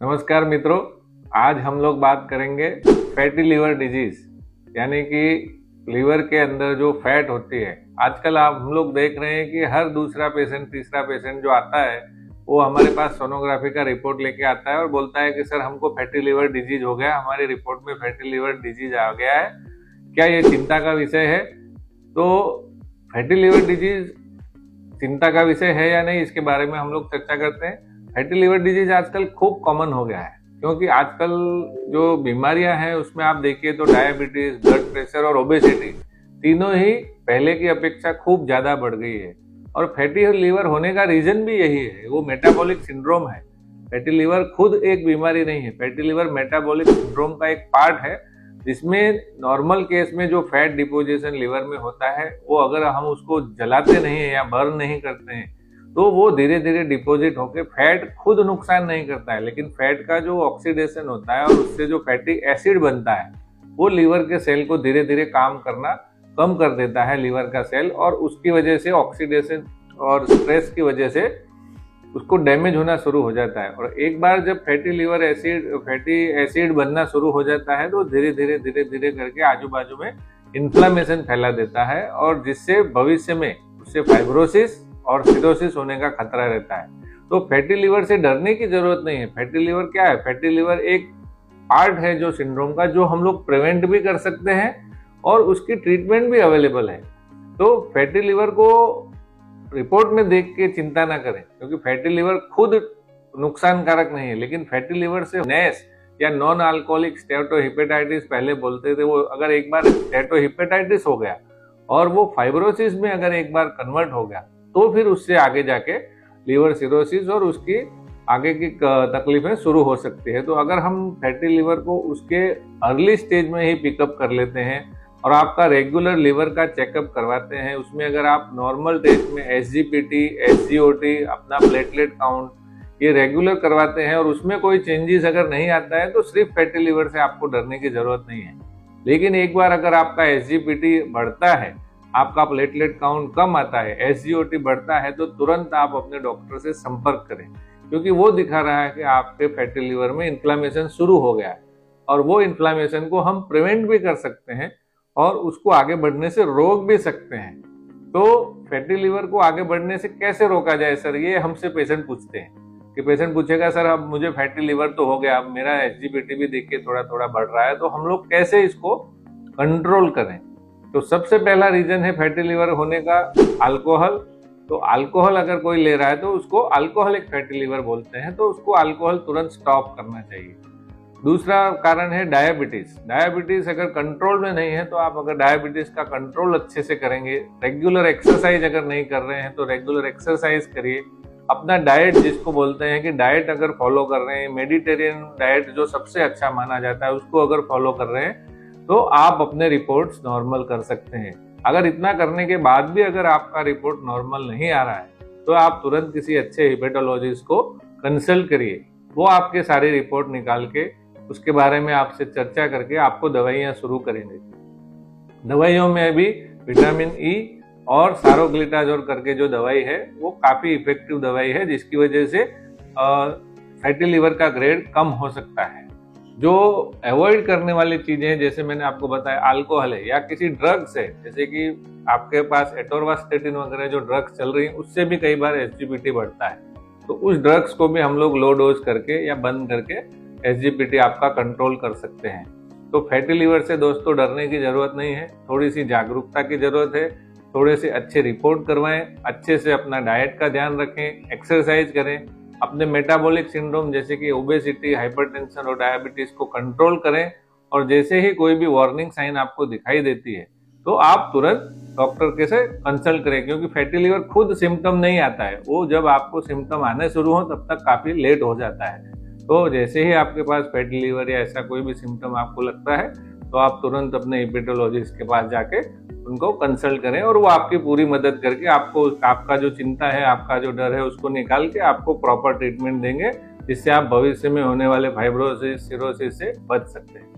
नमस्कार मित्रों, आज हम लोग बात करेंगे फैटी लीवर डिजीज, यानी कि लीवर के अंदर जो फैट होती है। आजकल हम लोग देख रहे हैं कि हर दूसरा पेशेंट, तीसरा पेशेंट जो आता है वो हमारे पास सोनोग्राफी का रिपोर्ट लेके आता है और बोलता है कि सर हमको फैटी लीवर डिजीज हो गया, हमारी रिपोर्ट में फैटी लीवर डिजीज आ गया है। क्या ये चिंता का विषय है? तो फैटी लीवर डिजीज चिंता का विषय है या नहीं, इसके बारे में हम लोग चर्चा करते हैं। फैटी लीवर डिजीज आजकल खूब कॉमन हो गया है, क्योंकि आजकल जो बीमारियां हैं उसमें आप देखिए तो डायबिटीज, ब्लड प्रेशर और ओबेसिटी तीनों ही पहले की अपेक्षा खूब ज्यादा बढ़ गई है। और फैटी लीवर होने का रीजन भी यही है, वो मेटाबॉलिक सिंड्रोम है। फैटी लीवर खुद एक बीमारी नहीं है, फैटी लीवर मेटाबॉलिक सिंड्रोम का एक पार्ट है, जिसमें नॉर्मल केस में जो फैट डिपोजिशन लीवर में होता है वो अगर हम उसको जलाते नहीं है या बर्न नहीं करते हैं तो वो धीरे धीरे डिपॉजिट होकर फैट खुद नुकसान नहीं करता है, लेकिन फैट का जो ऑक्सीडेशन होता है और उससे जो फैटी एसिड बनता है वो लीवर के सेल को धीरे धीरे काम करना कम कर देता है लीवर का सेल, और उसकी वजह से ऑक्सीडेशन और स्ट्रेस की वजह से उसको डैमेज होना शुरू हो जाता है। और एक बार जब फैटी एसिड बनना शुरू हो जाता है तो धीरे धीरे करके आजू बाजू में इन्फ्लामेशन फैला देता है, और जिससे भविष्य में उससे फाइब्रोसिस और सिरोसिस होने का खतरा रहता है। तो फैटी लीवर से डरने की जरूरत नहीं है। फैटी लीवर क्या है? फैटी लीवर एक पार्ट है जो सिंड्रोम का, जो हम लोग प्रिवेंट भी कर सकते हैं और उसकी ट्रीटमेंट भी अवेलेबल है। तो फैटी लीवर को रिपोर्ट में देख के चिंता ना करें, क्योंकि फैटी लीवर खुद नुकसानकारक नहीं है, लेकिन फैटी लीवर से नेस या नॉन अल्कोहलिक स्टेटोहिपेटाइटिस पहले बोलते थे, वो अगर एक बार स्टेटोहिपेटाइटिस हो गया और वो फाइब्रोसिस में अगर एक बार कन्वर्ट हो गया तो फिर उससे आगे जाके लीवर सिरोसिस और उसकी आगे की तकलीफें शुरू हो सकती है। तो अगर हम फैटी लीवर को उसके अर्ली स्टेज में ही पिकअप कर लेते हैं और आपका रेगुलर लीवर का चेकअप करवाते हैं, उसमें अगर आप नॉर्मल टेस्ट में SGPT, SGOT, अपना प्लेटलेट काउंट ये रेगुलर करवाते हैं और उसमें कोई चेंजेस अगर नहीं आता है तो सिर्फ फैटी लीवर से आपको डरने की जरूरत नहीं है। लेकिन एक बार अगर आपका SGPT बढ़ता है, आपका प्लेटलेट काउंट कम आता है, SGOT बढ़ता है, तो तुरंत आप अपने डॉक्टर से संपर्क करें, क्योंकि वो दिखा रहा है कि आपके फैटी लीवर में इन्फ्लामेशन शुरू हो गया है और वो इन्फ्लामेशन को हम प्रिवेंट भी कर सकते हैं और उसको आगे बढ़ने से रोक भी सकते हैं। तो फैटी लीवर को आगे बढ़ने से कैसे रोका जाए सर, ये हमसे पेशेंट पूछते हैं कि पेशेंट पूछेगा सर अब मुझे फैटी लीवर तो हो गया, अब मेरा SGPT भी देख के थोड़ा थोड़ा बढ़ रहा है, तो हम लोग कैसे इसको कंट्रोल करें? तो सबसे पहला रीजन है फैटी लीवर होने का अल्कोहल। तो अल्कोहल अगर कोई ले रहा है तो उसको अल्कोहलिक फैटी लीवर बोलते हैं, तो उसको अल्कोहल तुरंत स्टॉप करना चाहिए। दूसरा कारण है डायबिटीज। डायबिटीज अगर कंट्रोल में नहीं है तो आप अगर डायबिटीज का कंट्रोल अच्छे से करेंगे, रेगुलर एक्सरसाइज अगर नहीं कर रहे हैं तो रेगुलर एक्सरसाइज करिए, अपना डाइट जिसको बोलते हैं कि डाइट अगर फॉलो कर रहे हैं, मेडिटेरियन डाइट जो सबसे अच्छा माना जाता है उसको अगर फॉलो कर रहे हैं तो आप अपने रिपोर्ट्स नॉर्मल कर सकते हैं। अगर इतना करने के बाद भी अगर आपका रिपोर्ट नॉर्मल नहीं आ रहा है तो आप तुरंत किसी अच्छे हिपेटोलॉजिस्ट को कंसल्ट करिए, वो आपके सारी रिपोर्ट निकाल के उसके बारे में आपसे चर्चा करके आपको दवाइयां शुरू करेंगे। दवाइयों में भी विटामिन ई और सारोग्लिटाजोल करके जो दवाई है वो काफी इफेक्टिव दवाई है, जिसकी वजह से फैटी लीवर का ग्रेड कम हो सकता है। जो अवॉइड करने वाली चीजें जैसे मैंने आपको बताया, अल्कोहल है या किसी ड्रग्स है, जैसे कि आपके पास एटोरवास्टेटिन वगैरह जो ड्रग्स चल रही है उससे भी कई बार SGPT बढ़ता है, तो उस ड्रग्स को भी हम लोग लो डोज करके या बंद करके SGPT आपका कंट्रोल कर सकते हैं। तो फैटी लीवर से दोस्तों डरने की जरूरत नहीं है, थोड़ी सी जागरूकता की जरूरत है, थोड़े से अच्छे रिपोर्ट करवाएं, अच्छे से अपना डाइट का ध्यान रखें, एक्सरसाइज करें, अपने मेटाबॉलिक सिंड्रोम जैसे कि ओबेसिटी, हाइपरटेंशन और डायबिटीज को कंट्रोल करें, और जैसे ही कोई भी वार्निंग साइन आपको दिखाई देती है तो आप तुरंत डॉक्टर के से कंसल्ट करें, क्योंकि फैटी लीवर खुद सिम्टम नहीं आता है, वो जब आपको सिम्टम आने शुरू हो तब तक काफी लेट हो जाता है। तो जैसे ही आपके पास फैटी लीवर या ऐसा कोई भी सिम्टम आपको लगता है तो आप तुरंत अपने हिपेटोलॉजिस्ट के पास जाके उनको कंसल्ट करें और वो आपकी पूरी मदद करके आपको आपका जो चिंता है, आपका जो डर है उसको निकाल के आपको प्रॉपर ट्रीटमेंट देंगे, जिससे आप भविष्य में होने वाले फाइब्रोसिस, सिरोसिस से बच सकते हैं।